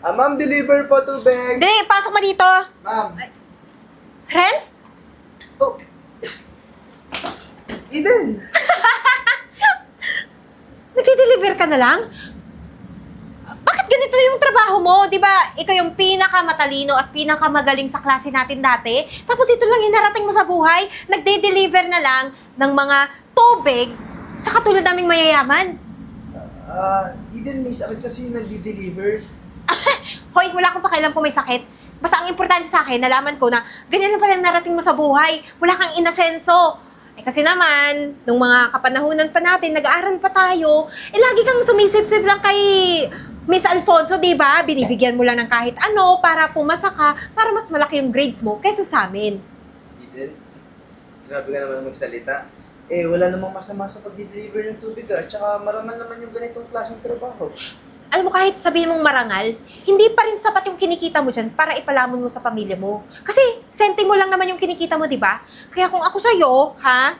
Ma'am, deliver po tubig. Dali, pasok mo dito. Ma'am. Renz? Oh. Eden. Nagde-deliver ka na lang? Bakit ganito yung trabaho mo? Di ba, ikaw yung pinakamatalino at pinakamagaling sa klase natin dati? Tapos ito lang yung narating mo sa buhay? Nagde-deliver na lang ng mga tubig sa katulad naming mayayaman? Eden, may sakit kasi yung nagdi-deliver. Hoy, wala akong pakialam kung may sakit. Basta ang importante sa akin, nalaman ko na ganyan na pala yung narating mo sa buhay. Wala kang inasenso. Eh kasi naman, nung mga kapanahunan pa natin, nag-aaral pa tayo, lagi kang sumisip-sip lang kay Miss Alfonso, di ba? Binibigyan mo lang ng kahit ano para pumasa ka, para mas malaki yung grades mo kaysa sa amin. Eden, grabe ka naman magsalita. Wala namang masama sa pag-deliver ng tubig Tsaka marangal naman yung ganitong klaseng trabaho. Alam mo, kahit sabihin mong marangal, hindi pa rin sapat yung kinikita mo dyan para ipalamon mo sa pamilya mo. Kasi, senti mo lang naman yung kinikita mo, di ba? Kaya kung ako sa'yo, ha?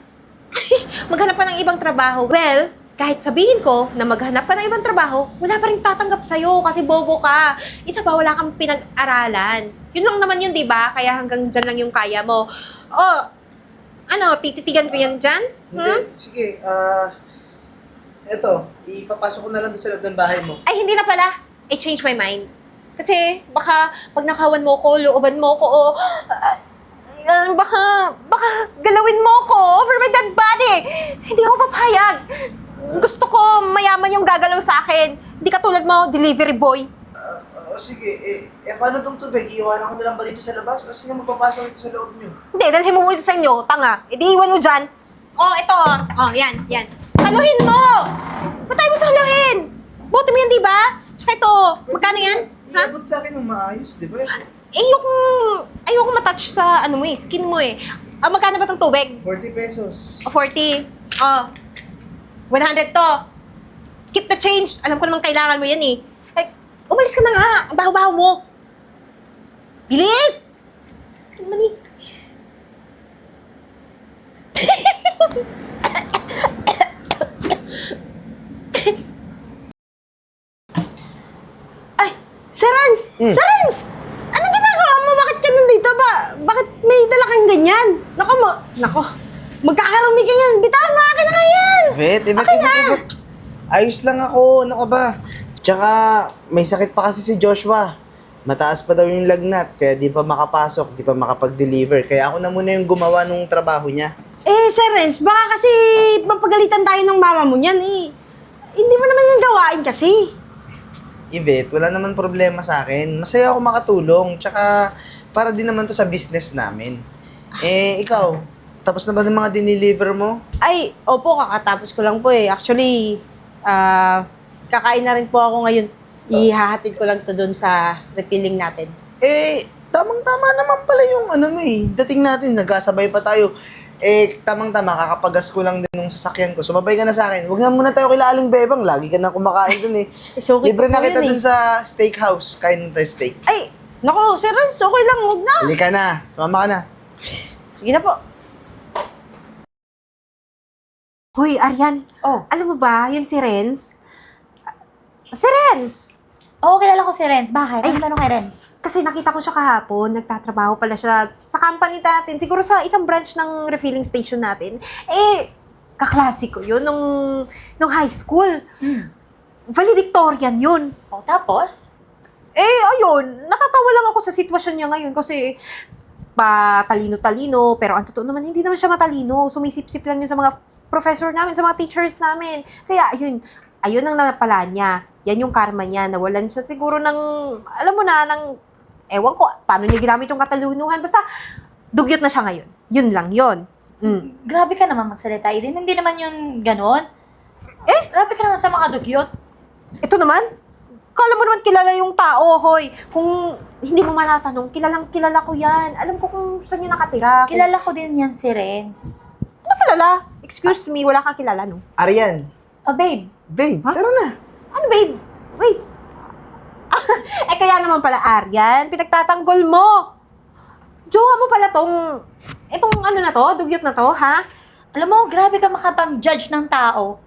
Maghanap ka ng ibang trabaho. Well, kahit sabihin ko na maghanap ka ng ibang trabaho, wala pa rin tatanggap sa'yo kasi bobo ka. Isa pa, wala kang pinag-aralan. Yun lang naman yun, di ba? Kaya hanggang dyan lang yung kaya mo. Oh, ano, tititigan ko yan dyan? Hindi, sige, eto, ipapasok ko na lang doon sa loob ng bahay mo. Ay, hindi na pala. I change my mind. Kasi baka pag nakawan mo ko, looban mo ko, o baka galawin mo ko over my dead body. Hindi ako papayag. Gusto ko mayaman yung gagalaw sa akin. Hindi katulad mo, delivery boy. Sige, paano tong tubig? Iiwanan ko na lang ba dito sa labas? Kasi yung magpapasok ito sa loob nyo. Hindi, dalhin mo muna sa inyo, tanga. E di iwan mo dyan. Oh, ito. Oh, yan. Saluhin mo! Ba't tayo mo saluhin? Buti mo yan, di ba? Tsaka ito, magkano yan? Ha? Iabot sa akin ng maayos, di ba? Ayoko matouch sa ano mo eh, skin mo eh. Magkano ba tong tubig? 40 pesos. 40. 100 to. Keep the change. Alam ko namang kailangan mo yan eh. Umalis ka na nga. Ang baho-baho mo. Bilis! Ano man eh? Ay! Sir Renz! Sir Renz! Anong ginagawa mo? Bakit ka nandito ba? Bakit may dala kang ganyan? Nako. Magkakarami ka yan. Bitawan mo akin na nga yan! Vet. Ayos lang ako. Ano ka ba? Tsaka, may sakit pa kasi si Joshua. Mataas pa daw yung lagnat, kaya di pa makapasok, di pa makapag-deliver. Kaya ako na muna yung gumawa nung trabaho niya. Sir Renz, baka kasi mapagalitan tayo ng mama mo niyan eh. Hindi mo naman yung gawain kasi. Yvette, wala naman problema sa akin. Masaya ako makatulong. Tsaka, para din naman to sa business namin. Ikaw, tapos na ba ng mga dineliver mo? Ay, opo, kakatapos ko lang po eh. Actually, kakain na rin po ako ngayon. Ihahatid ko lang to doon sa refilling natin. Tamang-tama naman pala yung dating natin, nagkasabay pa tayo. Tamang-tama, kakapagas ko lang din ng sasakyan ko. Sumabay ka na sa akin. Huwag na muna tayo kay Aling Bebang. Lagi ka na kumakain dun eh. Okay Libre na po kita yun dun sa steakhouse. Kain ng tayo steak. Ay, nako, Sir Renz, okay lang, huwag na. Halika na. Sumama ka na. Sige na po. Hoy, Arian. Alam mo ba, yun si Renz? Si Renz! Oo, kilala ko si Renz. Bakit? Ay. Ano tanong kay Renz? Kasi nakita ko siya kahapon, nagtatrabaho pala siya sa company natin, siguro sa isang branch ng refilling station natin. Kaklase ko yun nung high school. Valedictorian yun. O, tapos? Ayun, natatawa lang ako sa sitwasyon niya ngayon kasi talino-talino, pero ang totoo naman, hindi naman siya matalino. Sumisip-sip lang yun sa mga professor namin, sa mga teachers namin. Kaya, ayun ang napala niya. Yan yung karma niya. Nawalan siya siguro alam mo na, ewan ko, paano niya ginamit yung katalunuhan. Basta, dugyot na siya ngayon. Yun lang, yun. Grabe ka naman magsalita, Eden. Hindi naman yun ganon. Grabe ka naman sa mga dugyot. Ito naman, kala mo naman kilala yung tao, hoy. Kung hindi mo manatanong, kilala ko yan. Alam ko kung saan yung nakatira. Kilala ko din yan si Renz. Ano kilala? Excuse me, wala kang kilala, no? Arian. Oh, babe. Babe, Huh? tara na. Ano, babe? Wait. Kaya naman pala, Arian, pinagtatanggol mo. Jowa mo pala itong ano na to, dugyot na to, ha? Alam mo, grabe ka makapang-judge ng tao.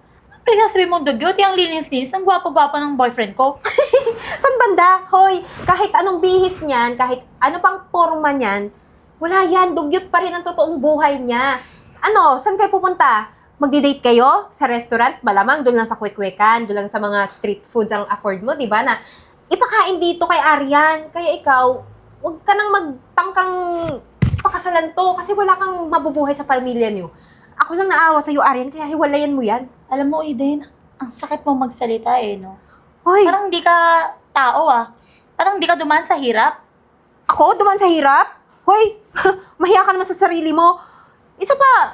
Pre, sasabihin mo, dugyot, yung linis-linis, ang gwapo-gwapo ng boyfriend ko. San banda? Hoy, kahit anong bihis niyan, kahit ano pang forma niyan, wala yan, dugyot pa rin ang totoong buhay niya. Ano, saan kayo pupunta? Magdi-date kayo sa restaurant? Malamang doon lang sa kwek-kwekan, doon lang sa mga street foods ang afford mo, di ba? Na ipakain dito kay Arian. Kaya ikaw, huwag ka nang magtangkang pakasalan to kasi wala kang mabubuhay sa pamilya niyo. Ako lang naawa sa'yo, Arian, kaya hiwalayan mo yan. Alam mo, Eden, ang sakit mo magsalita no? Hoy, Parang hindi ka tao Parang hindi ka dumaan sa hirap. ako duman sa hirap? Hoy, mahiya ka naman sa sarili mo. Isa pa,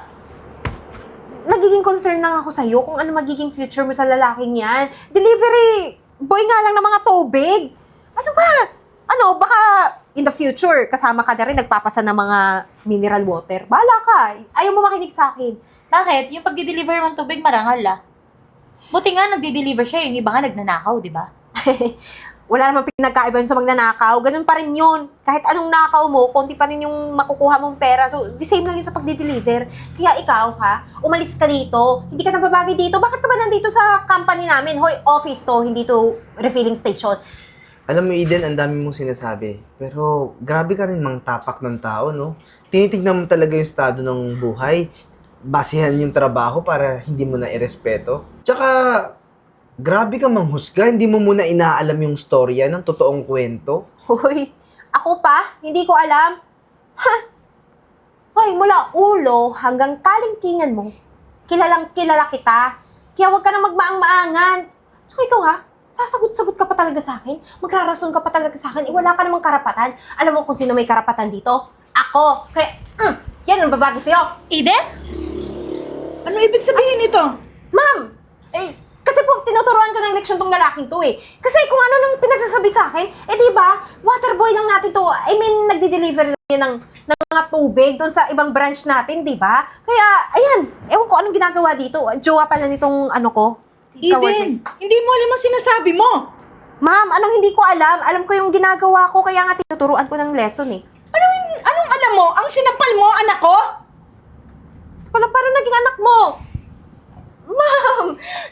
nagiging concern lang ako sa'yo kung ano magiging future mo sa lalaking yan. Delivery boy nga lang ng mga tubig. Ano ba? Ano, baka in the future, kasama ka na rin, nagpapasa ng mga mineral water. Bahala ka. Ayaw mo makinig sa akin. Bakit? Yung pagdi-deliver ng tubig, marangal Buti nga nagdi-deliver siya, yung iba nga nagnanakaw, di ba? Wala namang pinagkaiba yun sa magnanakaw. Ganun pa rin yun. Kahit anong nakaw mo, konti pa rin yung makukuha mong pera. So, the same lang yun sa pagdi-deliver. Kaya ikaw, umalis ka dito. Hindi ka nababagay dito. Bakit ka ba nandito sa company namin? Hoy, office to, hindi to refilling station. Alam mo, Eden, ang dami mong sinasabi. Pero grabe ka rin mang tapak ng tao, no? Tinitignan mo talaga yung estado ng buhay. Basehan yung trabaho para hindi mo na irespeto. Tsaka, grabe ka manghusga. Hindi mo muna inaalam yung storya ng totoong kwento. Hoy, ako pa? Hindi ko alam. Ha? Hoy, mula ulo hanggang kalingkingan mo, kilalang kilala kita. Kaya huwag ka na magmaang-maangan. Tsaka ikaw sasagot-sagot ka pa talaga sa akin? Magrarason ka pa talaga sa akin? Wala ka namang karapatan. Alam mo kung sino may karapatan dito? Ako. Kaya, yan ang babagi sa'yo. Eden? Ano ibig sabihin nito? Ma'am! Kasi po, tinuturuan ko ng leksyon tong lalaking to Kasi kung ano nang pinagsasabi sa akin, di ba, waterboy lang natin to. I mean, nagdi-deliver lang yan ng mga tubig doon sa ibang branch natin, di ba? Kaya, ayan, ewan ko anong ginagawa dito. Jowa pala nitong ano ko. Eden, hindi mo alam ang sinasabi mo. Ma'am, anong hindi ko alam? Alam ko yung ginagawa ko, kaya nga tinuturuan ko ng lesson Anong alam mo? Ang sinampal mo, anak ko? Wala, parang naging anak mo. Ma'am,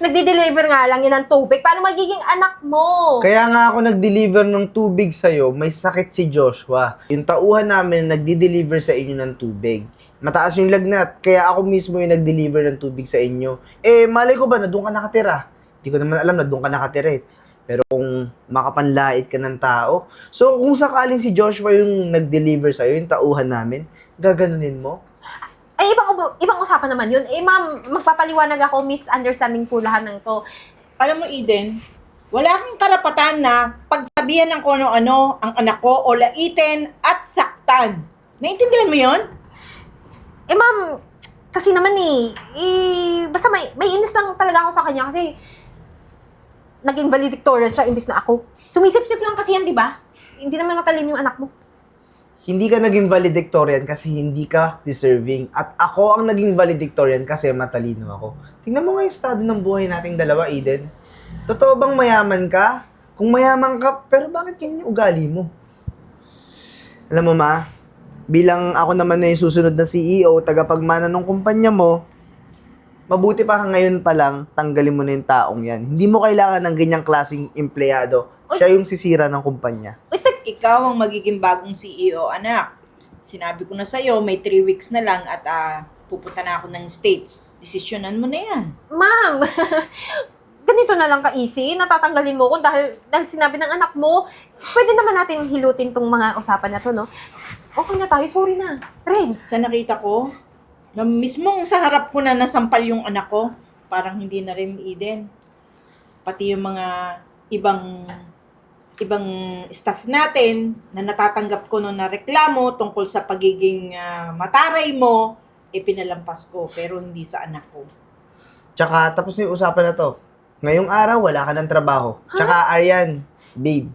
nagdi-deliver nga lang yan ng tubig. Paano magiging anak mo? Kaya nga ako nag-deliver ng tubig sa'yo, may sakit si Joshua. Yung tauhan namin nagdi-deliver sa inyo ng tubig. Mataas yung lagnat, kaya ako mismo yung nag-deliver ng tubig sa inyo. Malay ko ba na doon ka nakatira? Hindi ko naman alam na doon ka nakatira Pero kung makapanlait ka ng tao, so kung sakaling si Joshua yung nag-deliver sa'yo, yung tauhan namin, gaganunin mo? Ibang usapan naman yun. Ma'am, magpapaliwanag ako, misunderstanding po lahat ng to. Alam mo, Eden, wala kang karapatan na pagsabihan ng kung ano-ano ang anak ko o laitin at saktan. Naintindihan mo yon? Ma'am, kasi naman basta may inis lang talaga ako sa kanya kasi naging valedictorian siya imbis na ako. Sumisip-sip lang kasi yan, di ba? Hindi naman matalino yung anak mo. Hindi ka naging valedictorian kasi hindi ka deserving. At ako ang naging valedictorian kasi matalino ako. Tingnan mo nga yung estado ng buhay nating dalawa, Eden. Totoo bang mayaman ka? Kung mayaman ka, pero bakit ganyan yung ugali mo? Alam mo, Ma, bilang ako naman na yung susunod na CEO, tagapagmana ng kumpanya mo, mabuti pa ka ngayon pa lang, tanggalin mo na yung taong yan. Hindi mo kailangan ng ganyang klaseng empleyado. Siya yung sisira ng kumpanya. Ikaw ang magiging bagong CEO, anak. Sinabi ko na sa'yo, may 3 weeks na lang at pupunta na ako ng States. Desisyonan mo na yan. Ma'am, ganito na lang ka-easy. Natatanggalin mo ko dahil sinabi ng anak mo. Pwede naman natin hilutin tong mga usapan na to, no? Okay na tayo, sorry na. Friends. Sa nakita ko, na mismong sa harap ko na nasampal yung anak ko, parang hindi na rin Eden. Pati yung mga ibang staff natin na natatanggap ko na reklamo tungkol sa pagiging mataray mo, pinalampas ko, pero hindi sa anak ko. Tsaka, tapos na yung usapan na to. Ngayong araw, wala ka ng trabaho. Tsaka, Arian, babe,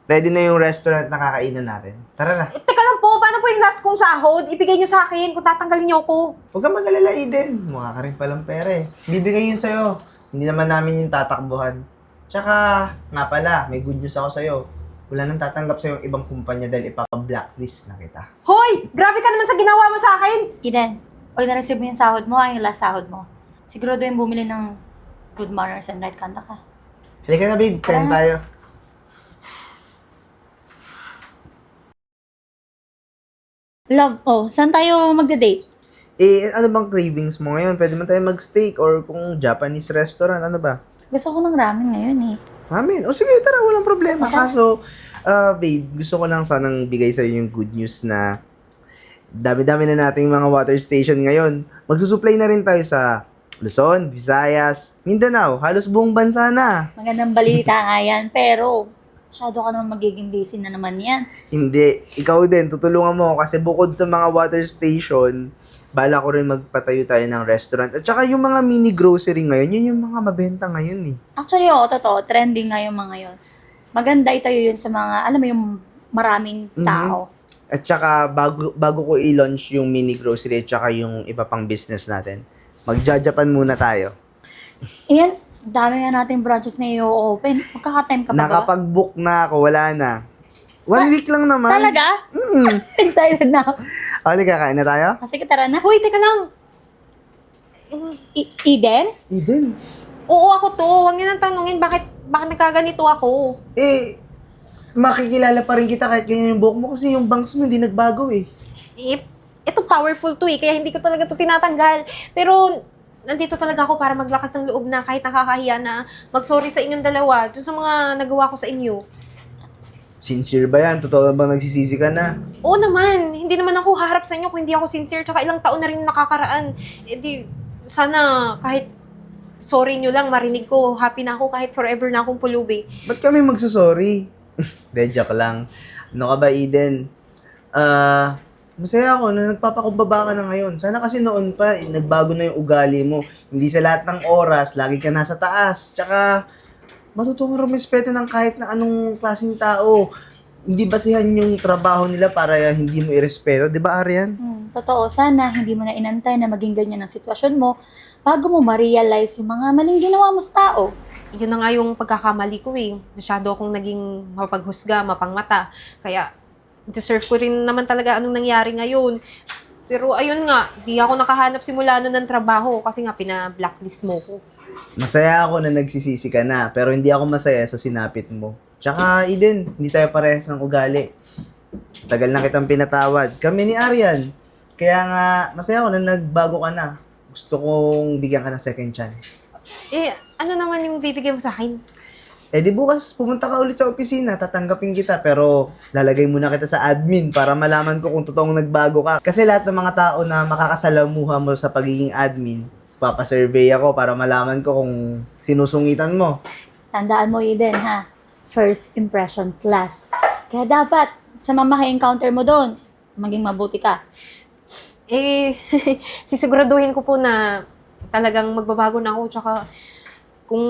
ready na yung restaurant na kakainan natin. Tara na. Teka lang po, paano po yung last kong sahod? Ibigay nyo sa akin kung tatanggalin nyo ako. Huwag kang mag-alala, Eden. Mukha ka rin palang pera Bibigay yun sa'yo. Hindi naman namin yung tatakbuhan. Tsaka, nga pala, may good news ako sa'yo. Wala nang tatanggap sa'yo yung ibang kumpanya dahil ipapa-blacklist na kita. Hoy! Grabe ka naman sa ginawa mo sa akin! Eden, pag na-receive mo yung sahod mo, yung last sahod mo, siguro yung bumili ng good manners and right conduct ka. Halika na, babe. Kain tayo. Love, saan tayo magde-date? Ano bang cravings mo ngayon? Pwede man tayo mag-steak or kung Japanese restaurant, ano ba? Gusto ko ng ramen ngayon eh. Amin. O sige, tara, walang problema. Okay. Kaso, babe, gusto ko lang sanang bigay sa'yo yung good news na dami-dami na nating mga water station ngayon. Magsusupply na rin tayo sa Luzon, Visayas, Mindanao, halos buong bansa na. Magandang balita nga yan, pero masyado ka naman magiging busy na naman yan. Hindi, ikaw din, tutulungan mo ako kasi bukod sa mga water station, bala ko rin magpatayo tayo ng restaurant. At saka yung mga mini grocery ngayon, yun yung mga mabenta ngayon eh. Actually, totoo, trending nga yung mga yun. Maganda itayo yun sa mga, alam mo yung maraming tao. At saka bago ko i-launch yung mini grocery at saka yung iba pang business natin, magja-Japan muna tayo. Iyan, dami nga nating branches na i-open. Magkaka-time ka pa ba? Nakapag-book na ako, wala na. 1 week lang naman. Talaga? Excited na ako. Halika, kain na tayo? Sige, tara na. Hoy, teka lang. Eden? Eden. Oo, ako to. Huwag niyo nang tanungin bakit nagkaganito ako. Makikilala pa rin kita kahit ganyan yung buhok mo kasi yung bangs mo hindi nagbago eh. Ito powerful to kaya hindi ko talaga to tinatanggal. Pero, nandito talaga ako para maglakas ng loob na kahit nakakahiya na mag-sorry sa inyong dalawa dun sa mga nagawa ko sa inyo. Sincere ba yan? Totoo ba nagsisisi ka na? Oo naman, hindi naman ako haharap sa inyo kung hindi ako sincere, tsaka ilang taon na rin nakakaraan. Sana kahit sorry nyo lang, marinig ko, happy na ako kahit forever na akong pulubi. Ba't kami magsusorry? De, joke lang. Ano ka ba, Eden? Masaya ako na nagpapakumbaba ka na ngayon. Sana kasi noon pa, nagbago na yung ugali mo. Hindi sa lahat ng oras, lagi ka nasa taas. Tsaka, matutong rumespeto ng kahit na anong klaseng tao. Hindi basihan yung trabaho nila para hindi mo irespeto. Di ba, Arian? Totoo, sana hindi mo na inantay na maging ganyan ang sitwasyon mo bago mo ma-realize yung mga maling ginawa mo sa tao. Yun na nga yung pagkakamali ko eh. Masyado akong naging mapaghusga, mapangmata. Kaya, deserve ko rin naman talaga anong nangyari ngayon. Pero ayun nga, di ako nakahanap simula nun ng trabaho kasi nga pina-blacklist mo ko. Masaya ako na nagsisisi ka na, pero hindi ako masaya sa sinapit mo. Tsaka, Eden, hindi tayo parehas ng ugali. Tagal na kitang pinatawad. Kami ni Arian. Kaya nga, masaya ako na nagbago ka na. Gusto kong bigyan ka ng second chance. Ano naman yung bibigyan mo sa akin? Di bukas pumunta ka ulit sa opisina, tatanggapin kita, pero lalagay muna kita sa admin para malaman ko kung totoong nagbago ka. Kasi lahat ng mga tao na makakasalamuha mo sa pagiging admin, papasurvey ako para malaman ko kung sinusungitan mo. Tandaan mo, Eden, ha? First impressions last. Kaya dapat, sa mga encounter mo doon, maging mabuti ka. Sisiguraduhin ko po na talagang magbabago na ako. Tsaka, kung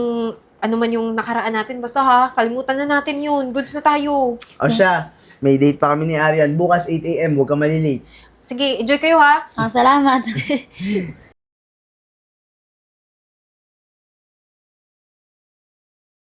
ano man yung nakaraan natin, basta ha, kalimutan na natin yun. Goods na tayo. O siya, may date pa kami ni Arian. Bukas 8 a.m. Huwag ka malilate. Sige, enjoy kayo ha. Salamat.